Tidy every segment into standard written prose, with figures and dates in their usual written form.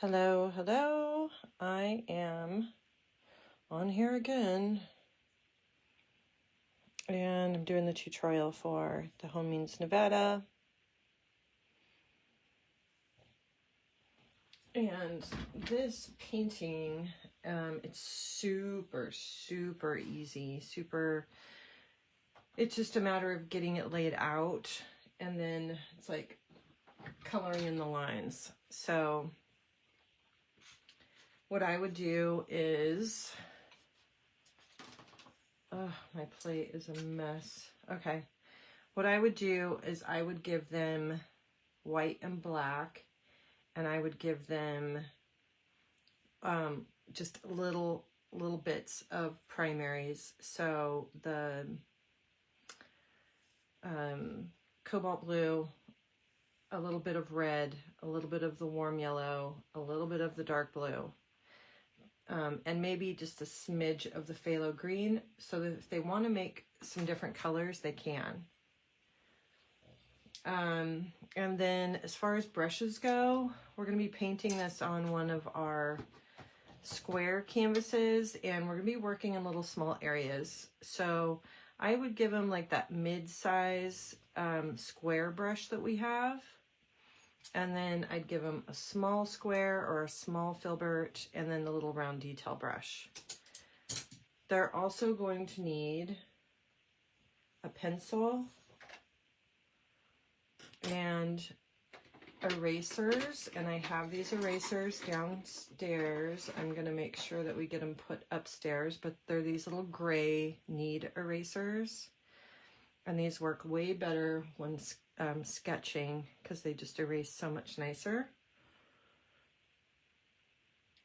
Hello, hello. I am on here again. And I'm doing the tutorial for Tahoe, Nevada. And this painting, it's super easy. It's just a matter of getting it laid out. And then it's like coloring in the lines. So what I would do is, oh, my plate is a mess. Okay. What I would do is I would give them white and black, and I would give them just little bits of primaries. So the cobalt blue, a little bit of red, a little bit of the warm yellow, a little bit of the dark blue, and maybe just a smidge of the phthalo green, so that if they want to make some different colors, they can. And then as far as brushes go, we're going to be painting this on one of our square canvases, and we're going to be working in little small areas. So I would give them like that mid-size square brush that we have. And then I'd give them a small square or a small filbert, and then the little round detail brush. They're also going to need a pencil and erasers, and I have these erasers downstairs. I'm going to make sure that we get them put upstairs, but they're these little gray knead erasers, and these work way better when sketching because they just erase so much nicer.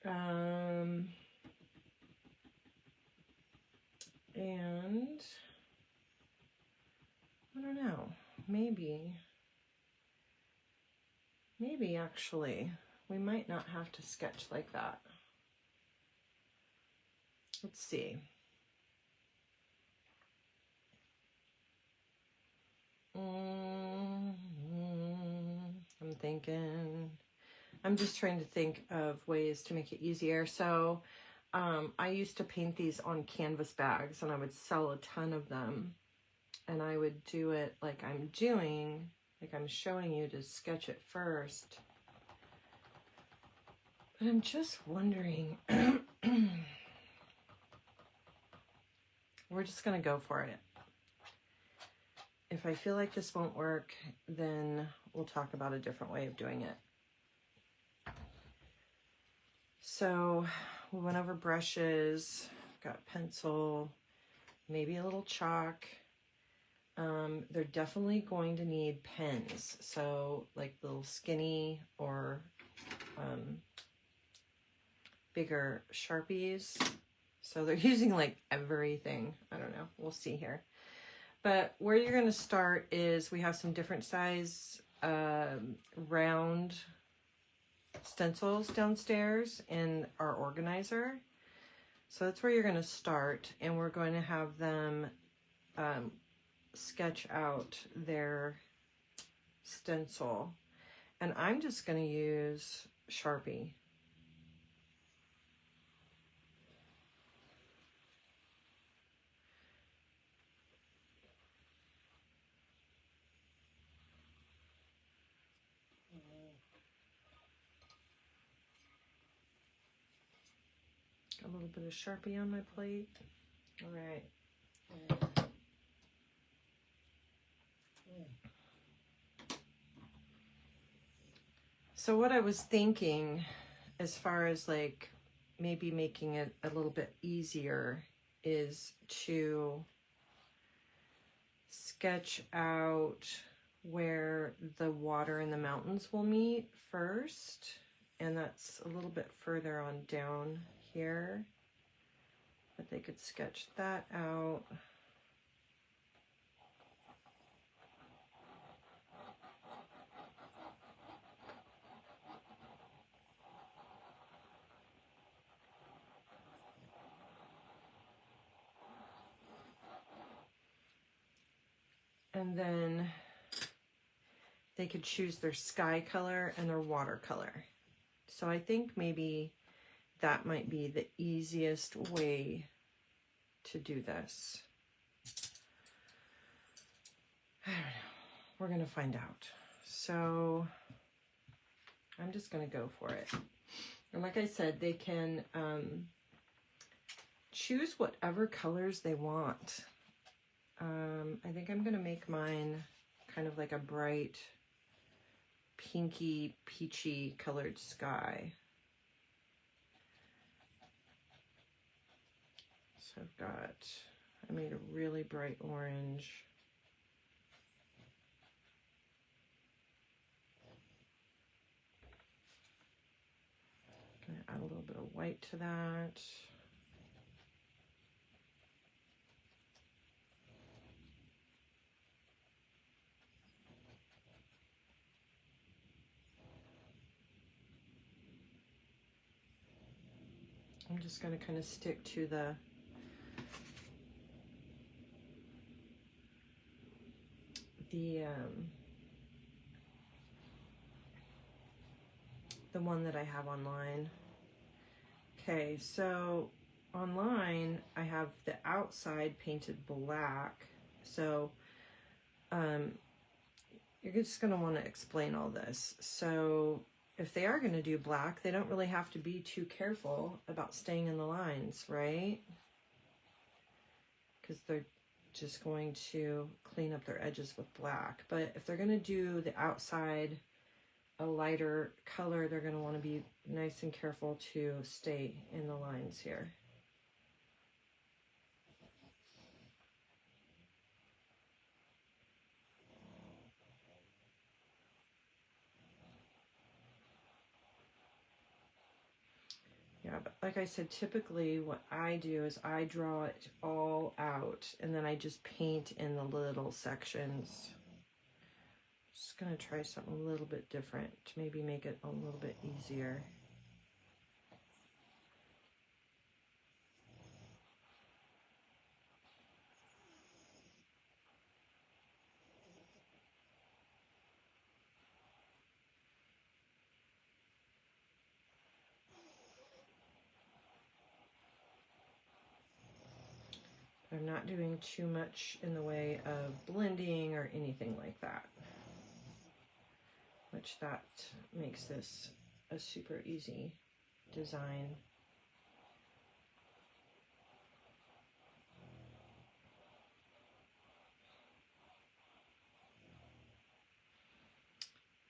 And I don't know, maybe actually we might not have to sketch like that. Let's see. I'm just trying to think of ways to make it easier. So I used to paint these on canvas bags, and I would sell a ton of them, and I would do it like I'm doing, like I'm showing you to sketch it first. But I'm just wondering, we're just gonna go for it. If I feel like this won't work, then we'll talk about a different way of doing it. So we went over brushes, got pencil, maybe a little chalk. They're definitely going to need pens. So like little skinny or bigger Sharpies. So they're using like everything. I don't know. We'll see here. But where you're going to start is we have some different size round stencils downstairs in our organizer. So that's where you're going to start, and we're going to have them sketch out their stencil. And I'm just going to use Sharpie. A little bit of Sharpie on my plate. All right. So what I was thinking, as far as like maybe making it a little bit easier, is to sketch out where the water and the mountains will meet first. And that's a little bit further on down here, but they could sketch that out. And then they could choose their sky color and their watercolor. So I think maybe that might be the easiest way to do this. I don't know. We're going to find out. So I'm just going to go for it. And like I said, they can choose whatever colors they want. I think I'm going to make mine kind of like a bright pinky, peachy colored sky. So I made a really bright orange. Gonna add a little bit of white to that. I'm just going to kind of stick to the one that I have online. Okay, so online I have the outside painted black. So you're just going to want to explain all this. So if they are going to do black, they don't really have to be too careful about staying in the lines, right? Because they're just going to clean up their edges with black. But if they're going to do the outside a lighter color, they're going to want to be nice and careful to stay in the lines here. Yeah, but like I said, typically what I do is I draw it all out and then I just paint in the little sections. Just gonna try something a little bit different to maybe make it a little bit easier. I'm not doing too much in the way of blending or anything like that, which that makes this a super easy design.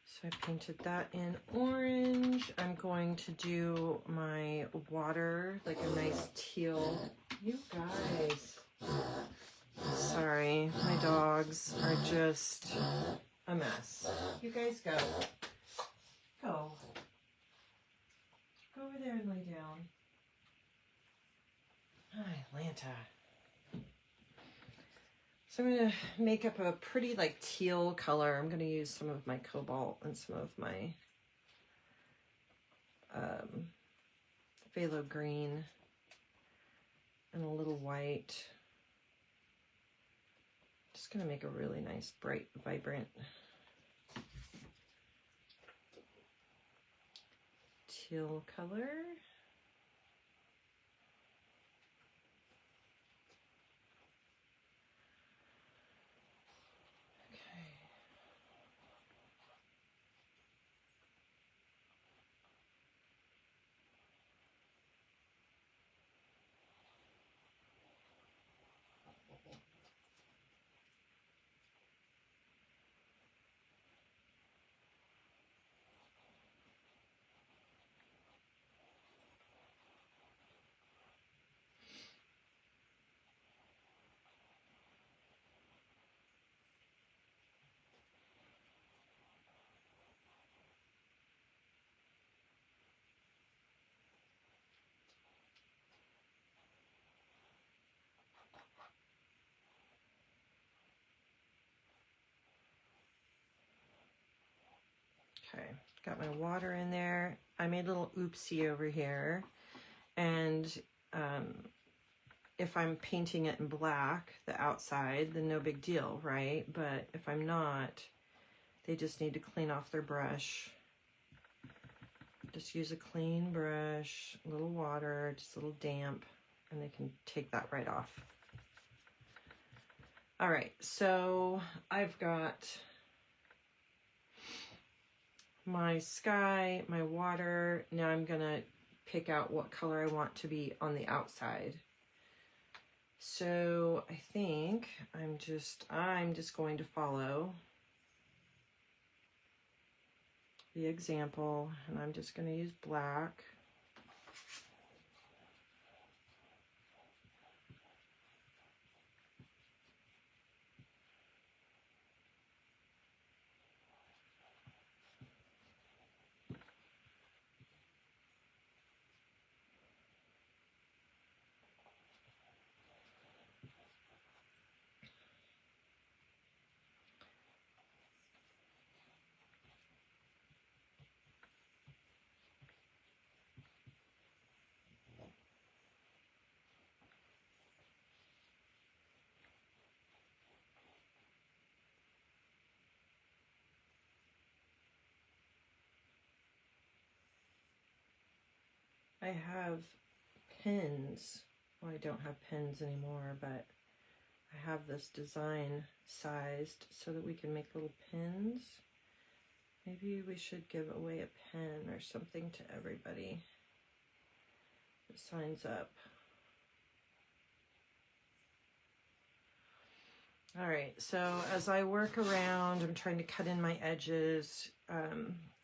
So I painted that in orange. I'm going to do my water, like a nice teal. You guys. Sorry, my dogs are just a mess. You guys go. Go. Go over there and lay down. Hi, Lanta. So I'm going to make up a pretty like teal color. I'm going to use some of my cobalt and some of my phthalo green and a little white. Just going to make a really nice, bright, vibrant teal color. Okay, got my water in there. I made a little oopsie over here. And if I'm painting it in black, the outside, then no big deal, right? But if I'm not, they just need to clean off their brush Just use a clean brush, a little water, just a little damp, and they can take that right off. All right, so I've got my sky, my water. Now I'm gonna pick out what color I want to be on the outside. So I think I'm just going to follow the example, and I'm just going to use black. I have pins. Well, I don't have pins anymore, but I have this design sized so that we can make little pins. Maybe we should give away a pen or something to everybody that signs up. All right, so as I work around, I'm trying to cut in my edges.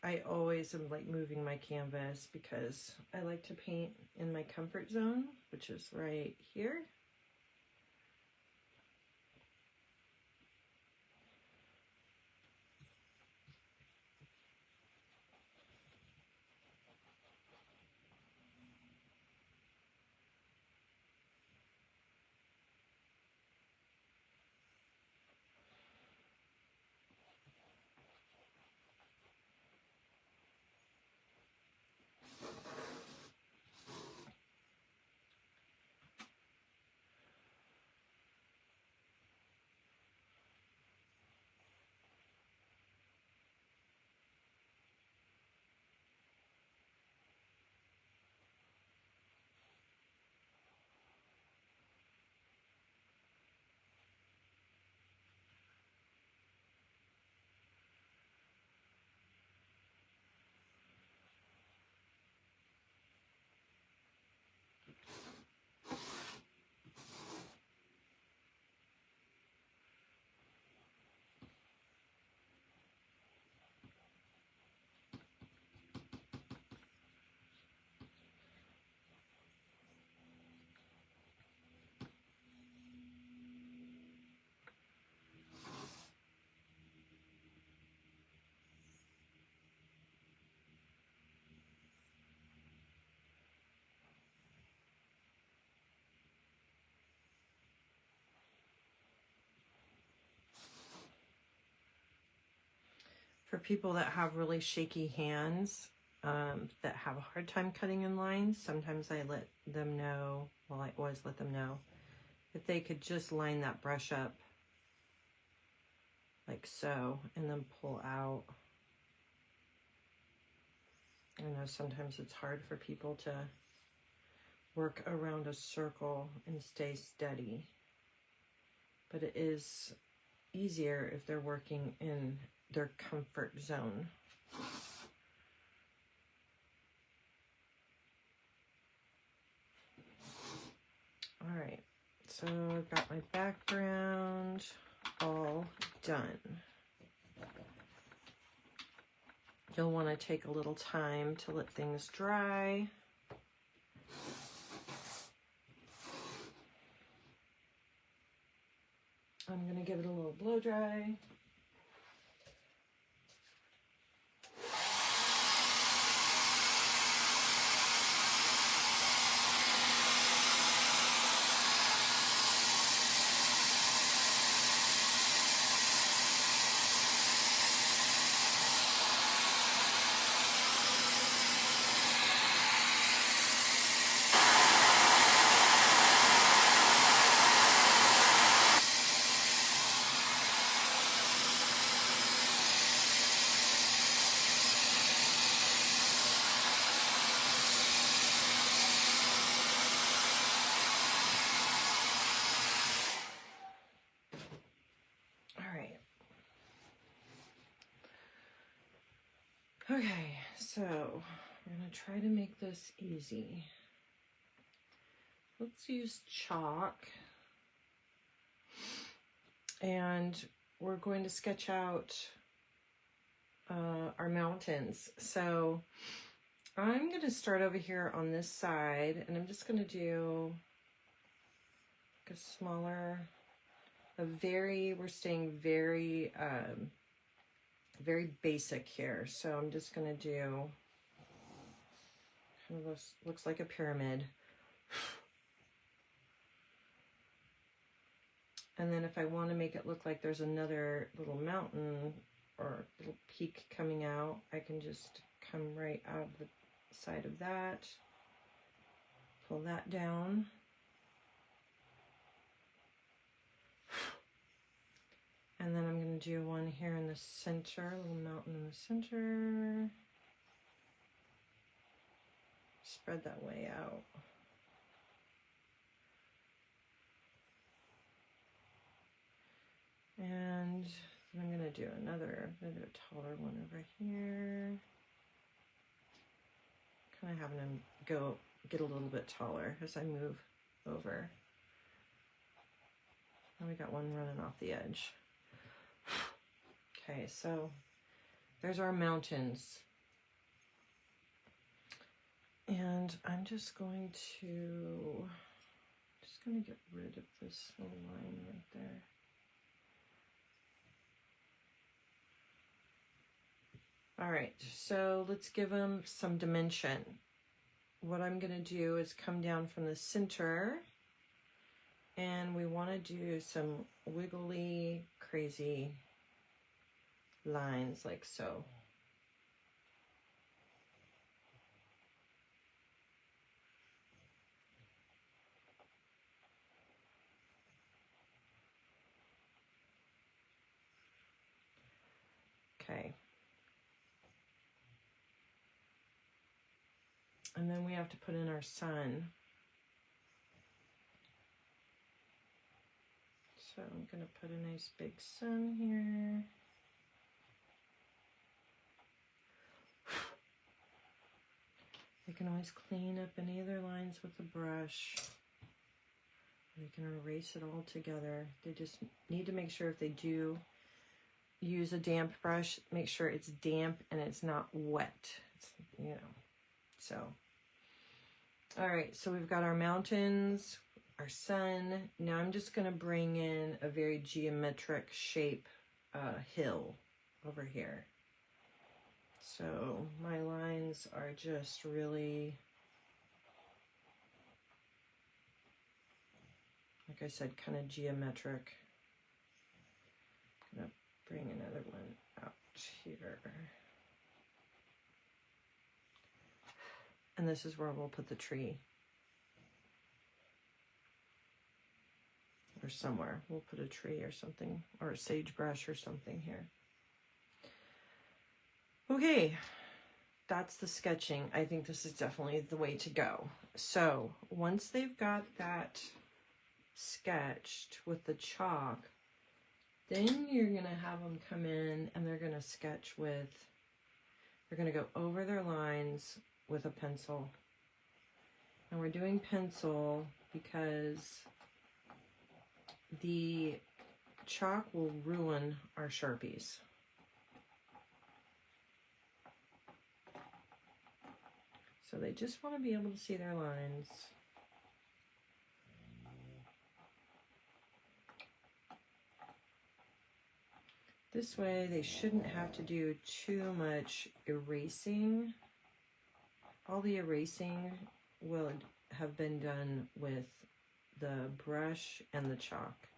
I always am like moving my canvas because I like to paint in my comfort zone, which is right here. For people that have really shaky hands, that have a hard time cutting in lines, sometimes I let them know, well, I always let them know, that they could just line that brush up like so, and then pull out. I know sometimes it's hard for people to work around a circle and stay steady, but it is easier if they're working in their comfort zone. All right, so I've got my background all done. You'll want to take a little time to let things dry. I'm going to give it a little blow dry. Okay, so we're gonna try to make this easy. Let's use chalk. And we're going to sketch out our mountains. So I'm going to start over here on this side, and I'm just going to do like a smaller, we're staying very, very basic here. So I'm just going to do, kind of looks like a pyramid. And then if I want to make it look like there's another little mountain or little peak coming out, I can just come right out of the side of that, pull that down. And then I'm going to do one here in the center, a little mountain in the center. Spread that way out. And I'm going to do I'm going to do a taller one over here. Kind of having them get a little bit taller as I move over. And we got one running off the edge. Okay, so there's our mountains. And I'm just going to get rid of this little line right there. All right, so let's give them some dimension. What I'm going to do is come down from the center, and we want to do some wiggly, crazy lines like so. Okay. And then we have to put in our sun. So I'm going to put a nice big sun here. You can always clean up any other lines with a brush. You can erase it all together. They just need to make sure if they do use a damp brush, make sure it's damp and it's not wet. It's, you know, so. All right, so we've got our mountains, our sun. Now I'm just going to bring in a very geometric shape hill over here. So my lines are just really, like I said, kind of geometric. I'm going to bring another one out here. And this is where we'll put the tree. Or somewhere. We'll put a tree or something, or a sagebrush or something here. Okay, that's the sketching. I think this is definitely the way to go. So once they've got that sketched with the chalk, then you're going to have them come in and they're going to sketch with, they're going to go over their lines with a pencil. And we're doing pencil because the chalk will ruin our Sharpies. So they just want to be able to see their lines. This way they shouldn't have to do too much erasing. All the erasing will have been done with the brush and the chalk.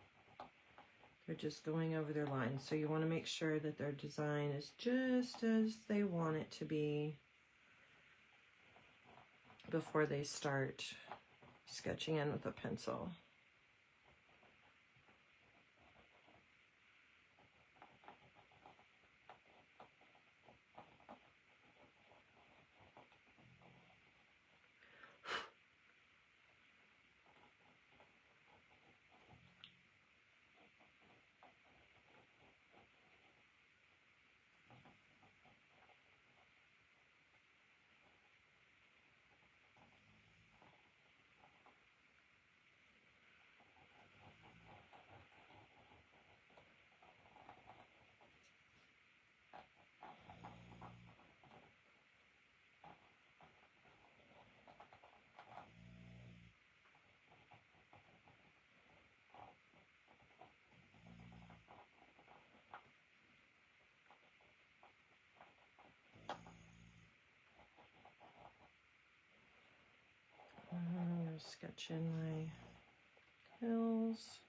They're just going over their lines. So you want to make sure that their design is just as they want it to be before they start sketching in with a pencil. sketch in my hills.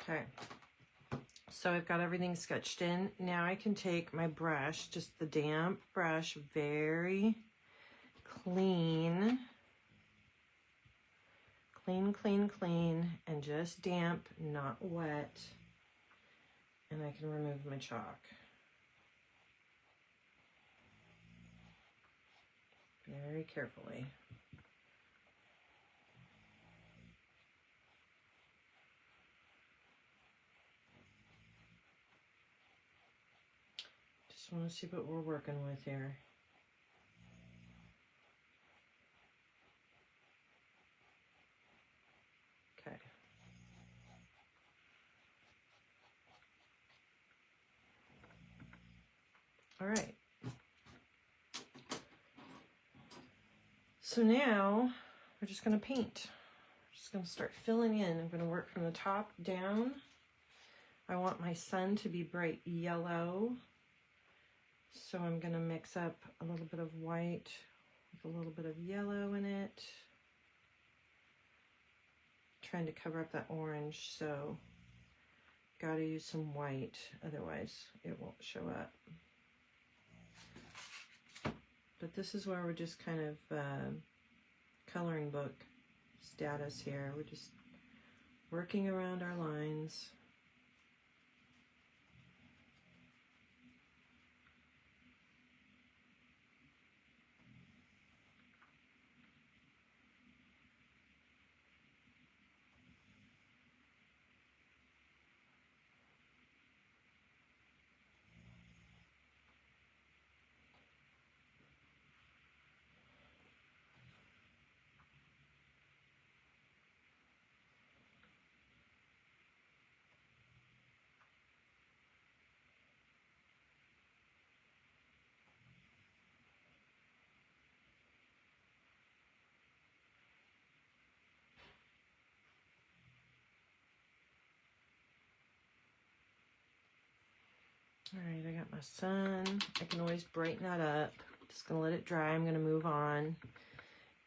Okay, so I've got everything sketched in. Now I can take my brush, just the damp brush, very clean, and just damp, not wet, and I can remove my chalk. Very carefully. Just want to see what we're working with here. Okay. All right. So now we're just going to paint. We're just going to start filling in. I'm going to work from the top down. I want my sun to be bright yellow. So I'm going to mix up a little bit of white with a little bit of yellow in it. Trying to cover up that orange, so got to use some white, otherwise it won't show up. But this is where we're just kind of coloring book status here. We're just working around our lines. All right, I got my sun. I can always brighten that up. Just gonna let it dry. I'm gonna move on.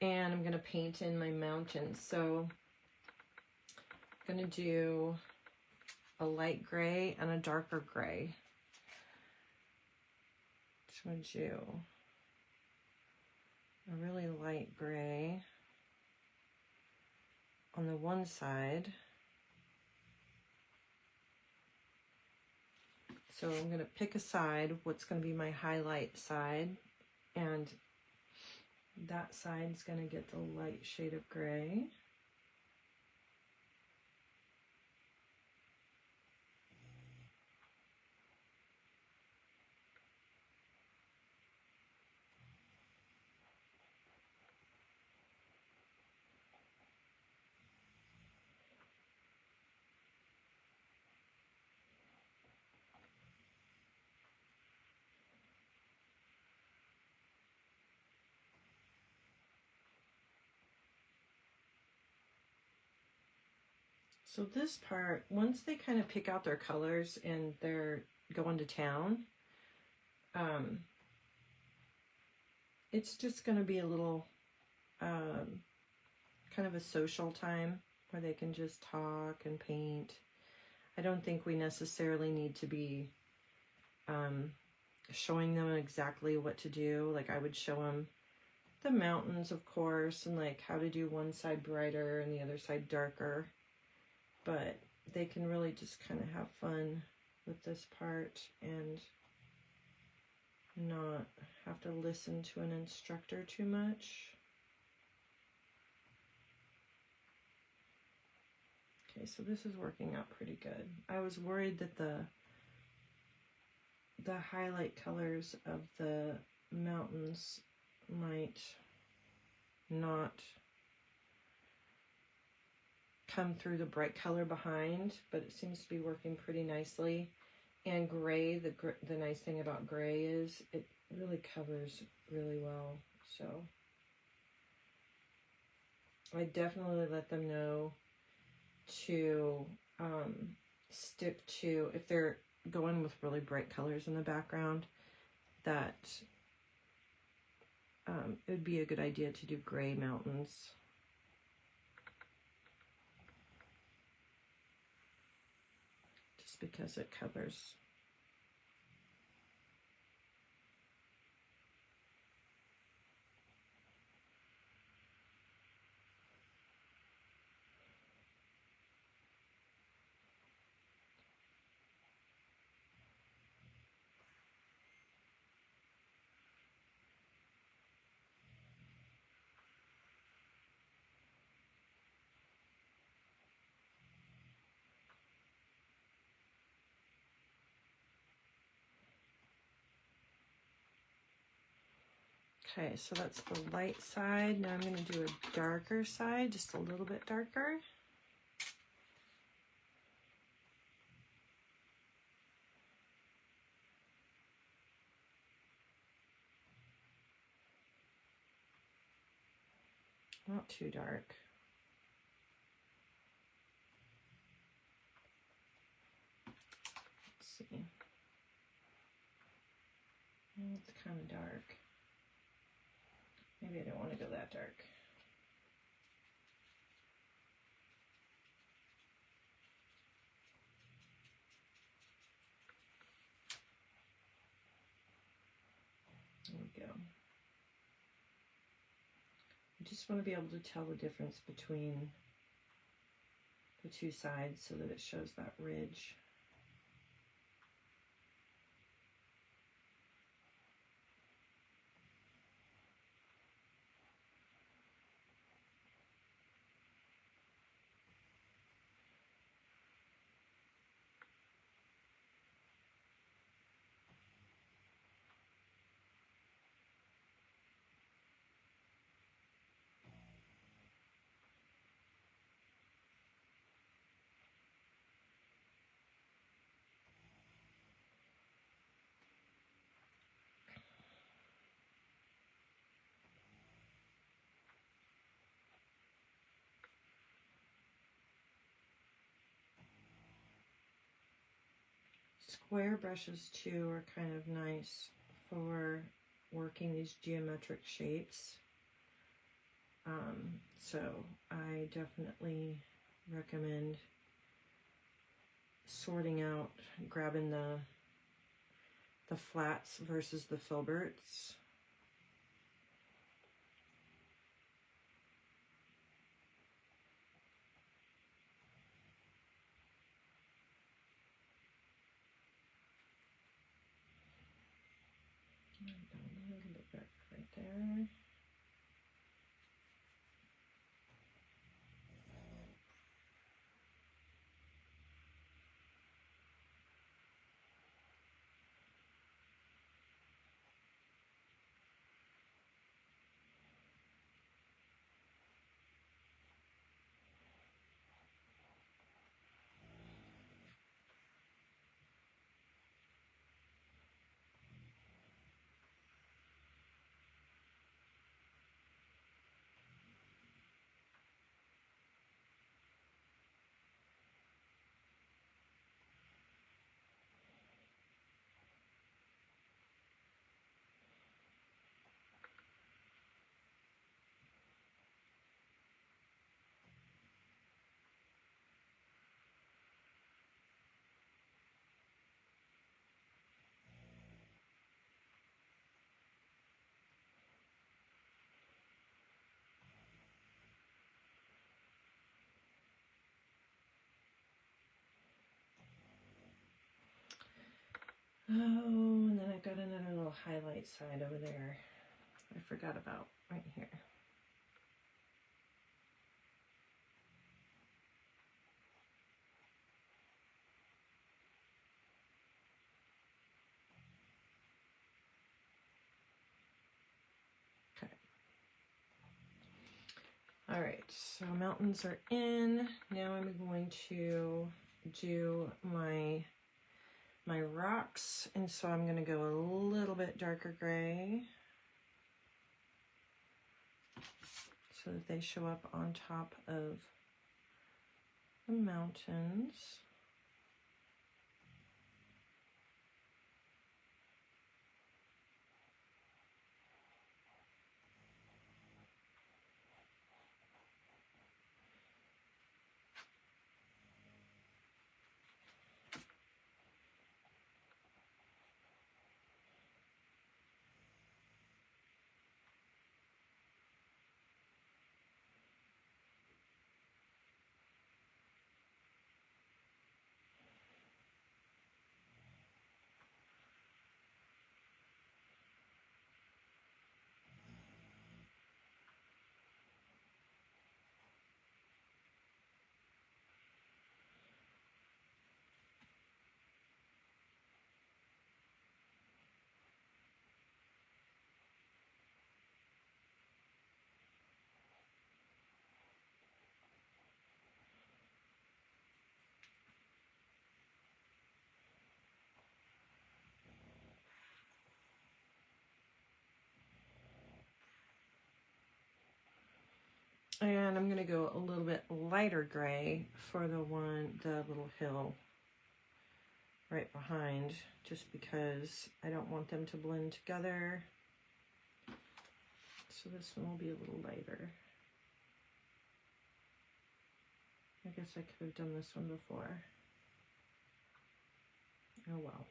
And I'm gonna paint in my mountains. So I'm gonna do a light gray and a darker gray. Just gonna do a really light gray on the one side. So I'm going to pick a side, what's going to be my highlight side, and that side's going to get the light shade of gray. So this part, once they kind of pick out their colors and they're going to town, it's just going to be a little kind of a social time where they can just talk and paint. I don't think we necessarily need to be showing them exactly what to do. Like I would show them the mountains, of course, and like how to do one side brighter and the other side darker. But they can really just kind of have fun with this part and not have to listen to an instructor too much. Okay, so this is working out pretty good. I was worried that the highlight colors of the mountains might not come through the bright color behind, but it seems to be working pretty nicely. And gray, the nice thing about gray is it really covers really well So I definitely let them know to stick to, if they're going with really bright colors in the background, that it would be a good idea to do gray mountains. Just because it covers. Okay, so that's the light side. Now I'm going to do a darker side, just a little bit darker. Not too dark. Let's see. Oh, it's kind of dark. Maybe I don't want to go that dark. There we go. I just want to be able to tell the difference between the two sides so that it shows that ridge. Square brushes too are kind of nice for working these geometric shapes. So I definitely recommend sorting out, grabbing the flats versus the filberts. A little bit back right there. Oh, and then I've got another little highlight side over there I forgot about right here. Okay. All right, so mountains are in. Now I'm going to do my rocks, and so I'm going to go a little bit darker gray. so that they show up on top of the mountains. And I'm going to go a little bit lighter gray for the little hill right behind, just because I don't want them to blend together. So this one will be a little lighter. I guess I could have done this one before. Oh well.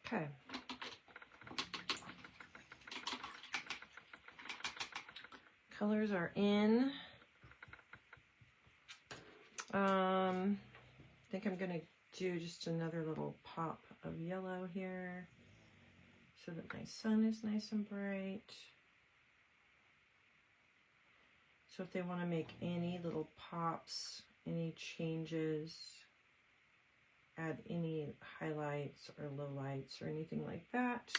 Okay. Colors are in. I think I'm gonna do just another little pop of yellow here so that my sun is nice and bright. So if they want to make any little pops, any changes, add any highlights or lowlights or anything like that,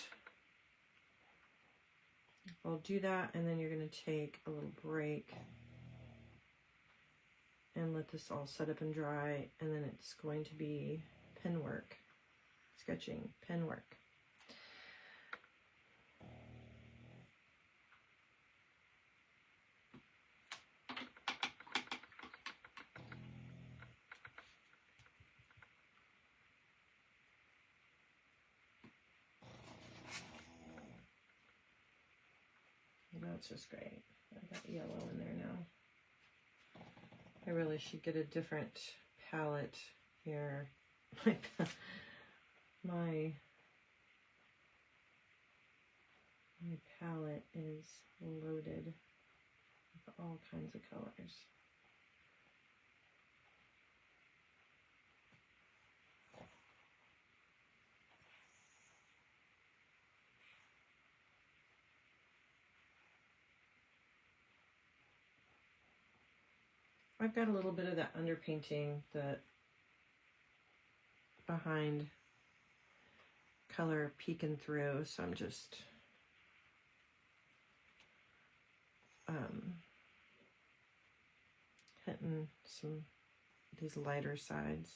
I'll do that. And then you're going to take a little break and let this all set up and dry, and then it's going to be pen work, sketching, pen work. That's just great. I got yellow in there now. I really should get a different palette here. my palette is loaded with all kinds of colors. I've got a little bit of that underpainting that behind color peeking through, so I'm just hitting these lighter sides.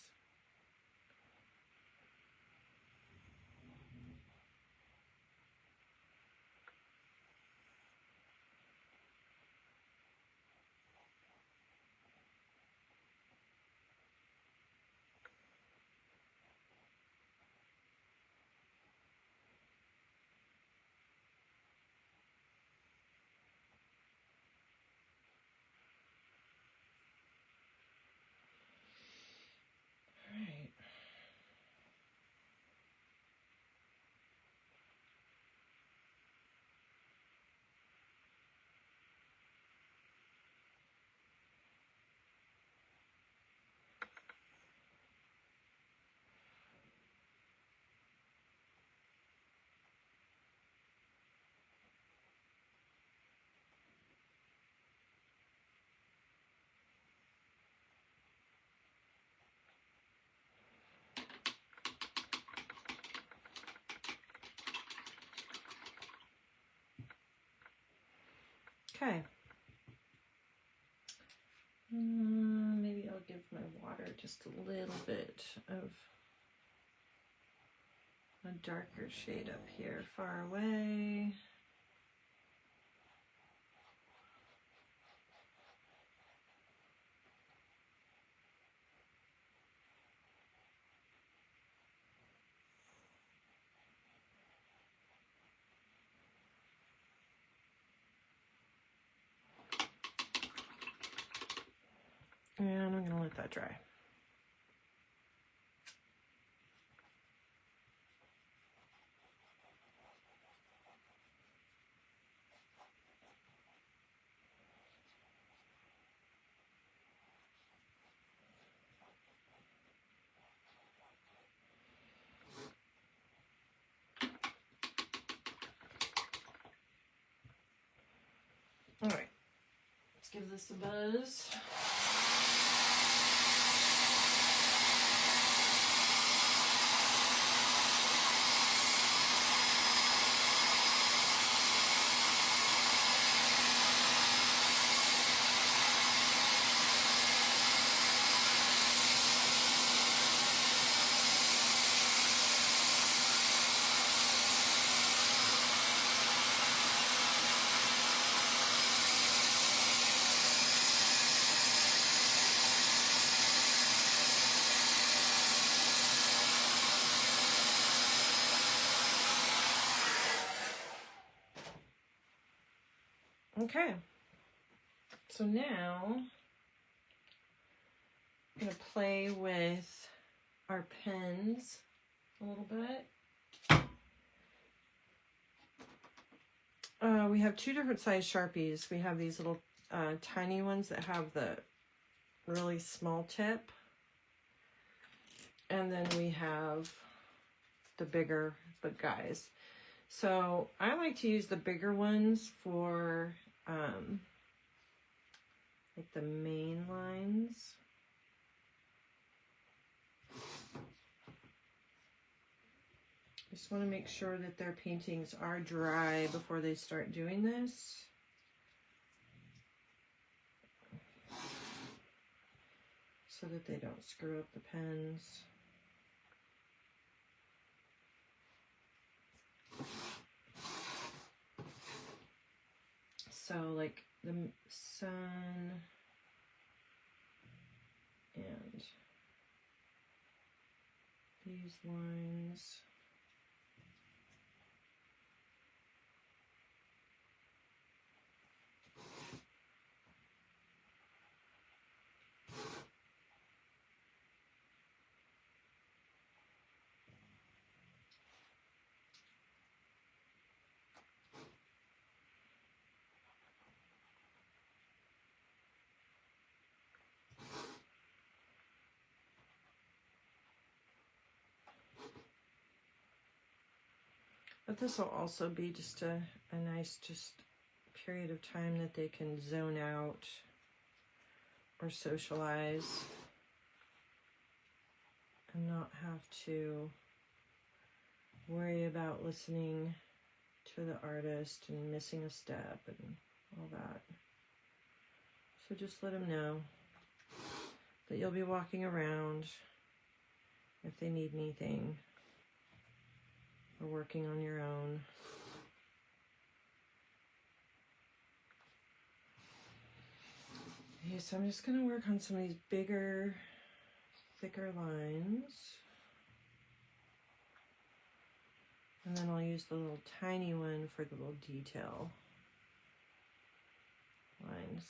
Okay. Maybe I'll give my water just a little bit of a darker shade up here, far away. And I'm gonna let that dry. All right, let's give this a buzz. Okay, so now I'm going to play with our pens a little bit. We have two different size Sharpies. We have these little tiny ones that have the really small tip. And then we have the bigger guys. So I like to use the bigger ones for like the main lines. Just want to make sure that their paintings are dry before they start doing this. So that they don't screw up the pens. So like the sun and these lines. But this will also be just a nice period of time that they can zone out or socialize and not have to worry about listening to the artist and missing a step and all that. So just let them know that you'll be walking around if they need anything. Or working on your own. Okay, so I'm just going to work on some of these bigger, thicker lines. And then I'll use the little tiny one for the little detail lines.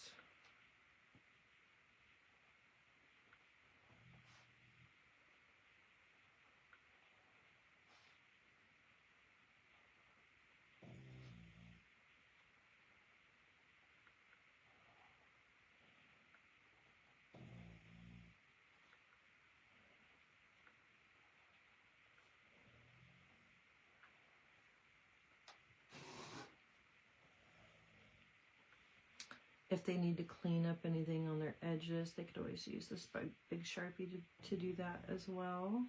If they need to clean up anything on their edges, they could always use this big Sharpie to do that as well.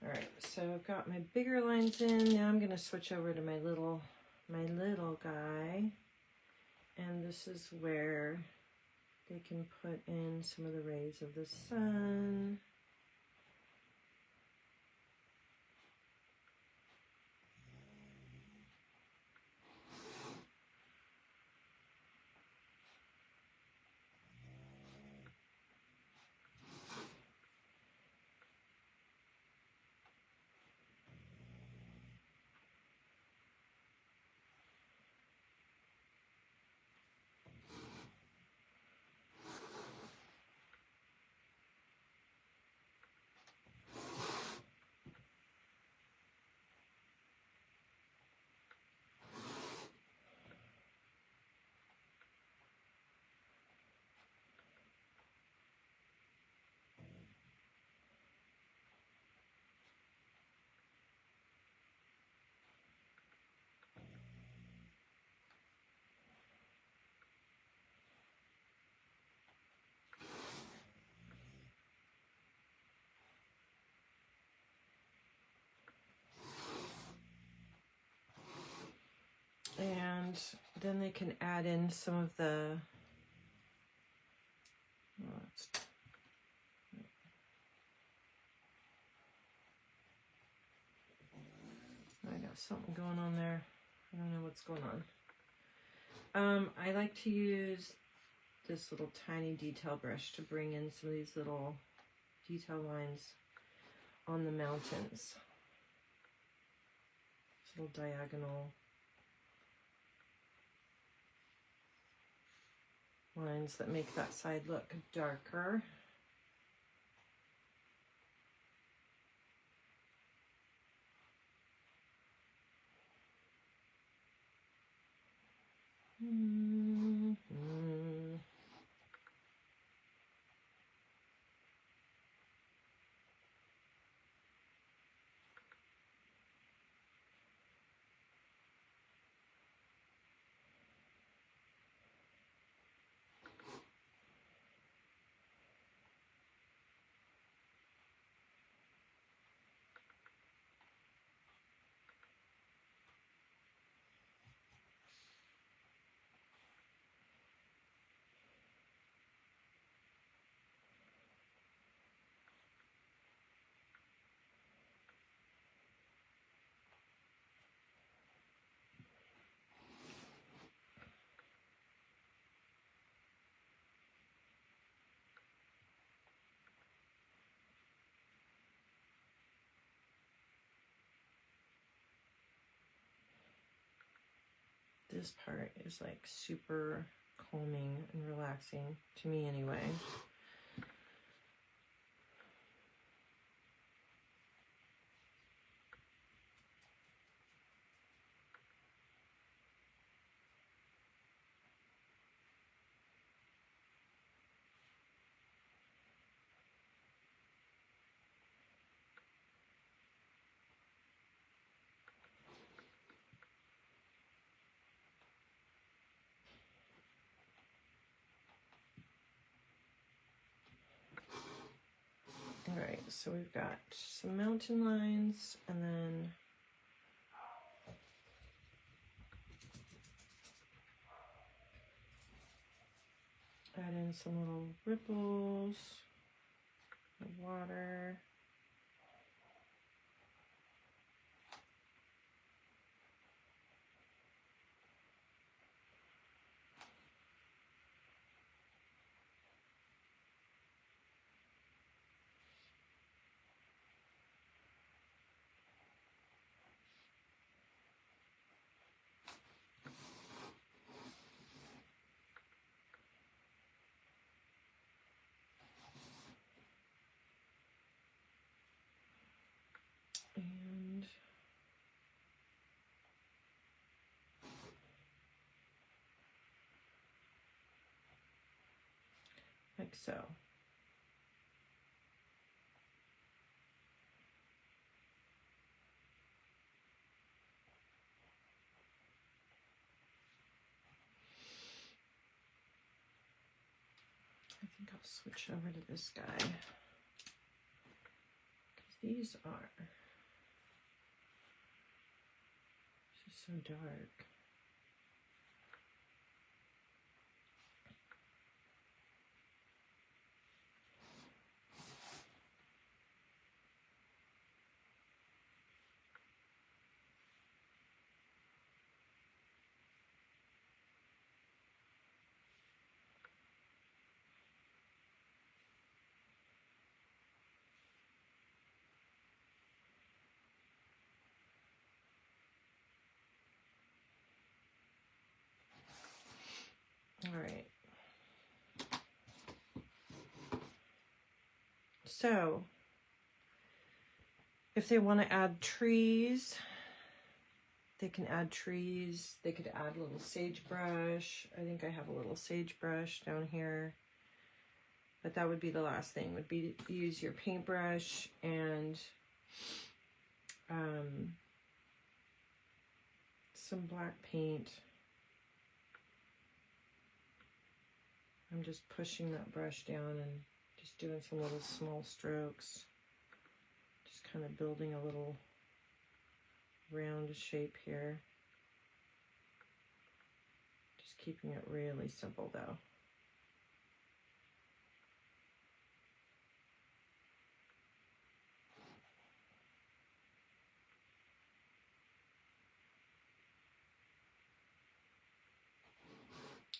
All right, so I've got my bigger lines in. Now I'm going to switch over to my little guy. And this is where they can put in some of the rays of the sun. And then they can add in some of the, I got something going on there. I don't know what's going on. I like to use this little tiny detail brush to bring in some of these little detail lines on the mountains. This little diagonal lines that make that side look darker. This part is like super calming and relaxing to me anyway. All right, so we've got some mountain lines and then add in some little ripples of water. And like so. I think I'll switch over to this guy, because These are just so dark. All right. So if they want to add trees, they can add trees. They could add a little sagebrush. I think I have a little sagebrush down here. But that would be the last thing, would be to use your paintbrush and some black paint. I'm just pushing that brush down and just doing some little small strokes. Just kind of building a little round shape here. Just keeping it really simple though.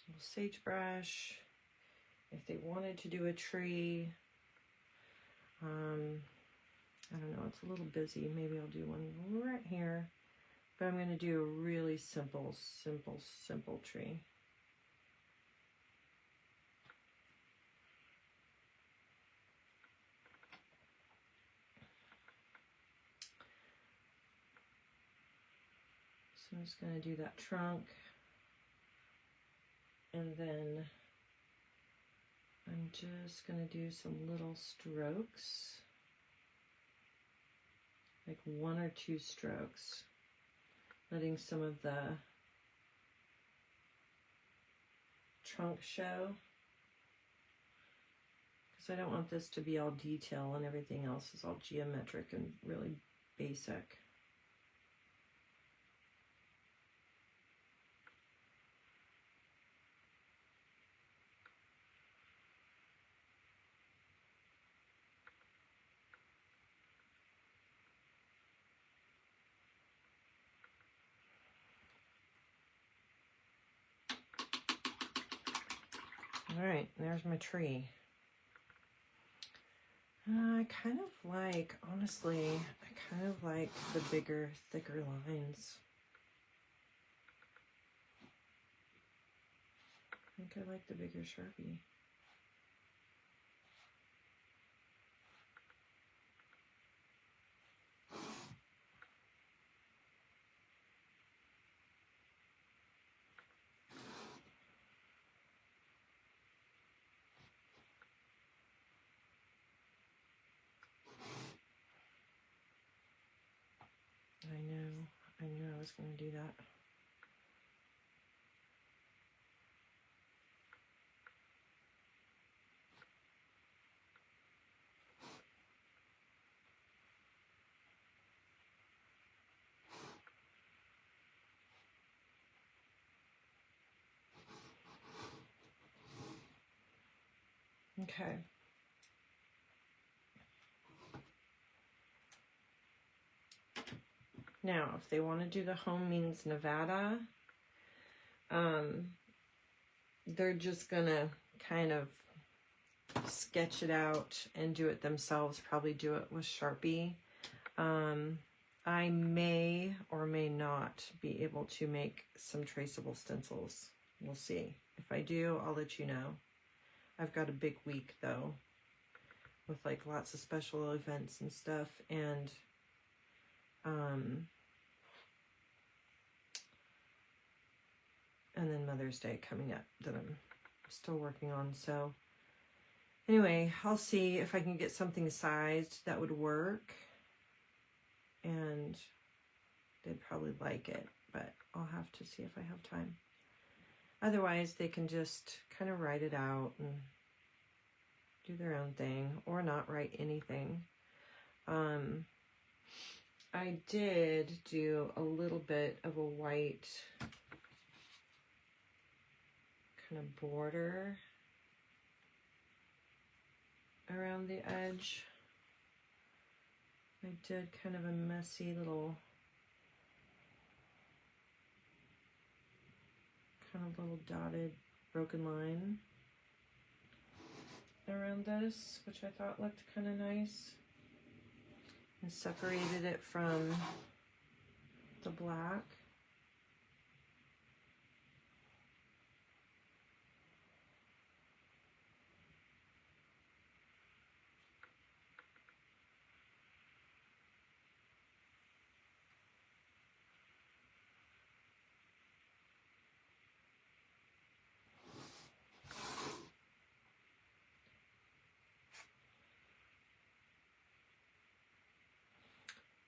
Little sagebrush. If they wanted to do a tree, I don't know, it's a little busy. Maybe I'll do one right here. But I'm going to do a really simple tree. So I'm just going to do that trunk. And then I'm just going to do some little strokes. Like 1 or 2 strokes. Letting some of the trunk show. Because I don't want this to be all detail and everything else is all geometric and really basic. All right, there's my tree. I kind of like, honestly, I kind of like the bigger, thicker lines. I think I like the bigger Sharpie. I knew I was going to do that. Okay. Now, if they want to do the Home Means Nevada, they're just going to kind of sketch it out and do it themselves, probably do it with Sharpie. I may or may not be able to make some traceable stencils. We'll see. If I do, I'll let you know. I've got a big week though, with like lots of special events and stuff, and then Mother's Day coming up that I'm still working on. So anyway, I'll see if I can get something sized that would work, and they'd probably like it, but I'll have to see if I have time. Otherwise, they can just kind of write it out and do their own thing, or not write anything. I did do a little bit of a white kind of border around the edge. I did kind of a messy little dotted broken line around this, which I thought looked kind of nice, and separated it from the black.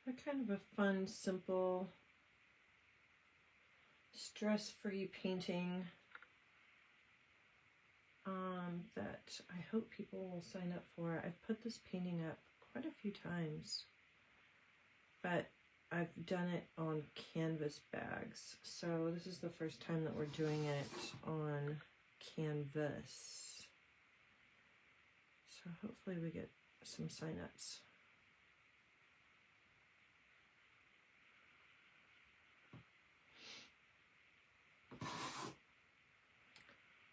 A kind of a fun, simple, stress-free painting that I hope people will sign up for. I've put this painting up quite a few times, but I've done it on canvas bags. So this is the first time that we're doing it on canvas. So hopefully we get some sign-ups.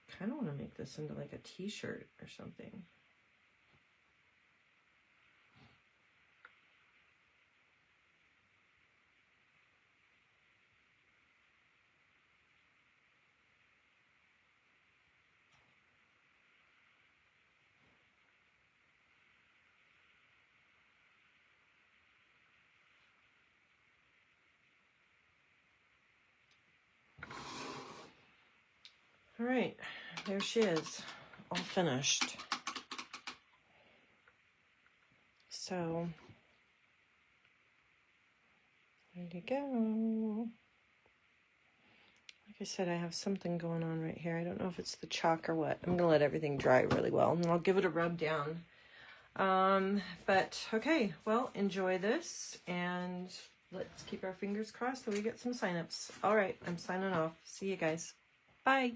I kind of want to make this into like a t-shirt or something. All right, there she is, all finished. So, there you go. Like I said, I have something going on right here. I don't know if it's the chalk or what. I'm gonna let everything dry really well, and I'll give it a rub down. But okay, well, enjoy this, and let's keep our fingers crossed that we get some signups. All right, I'm signing off. See you guys. Bye.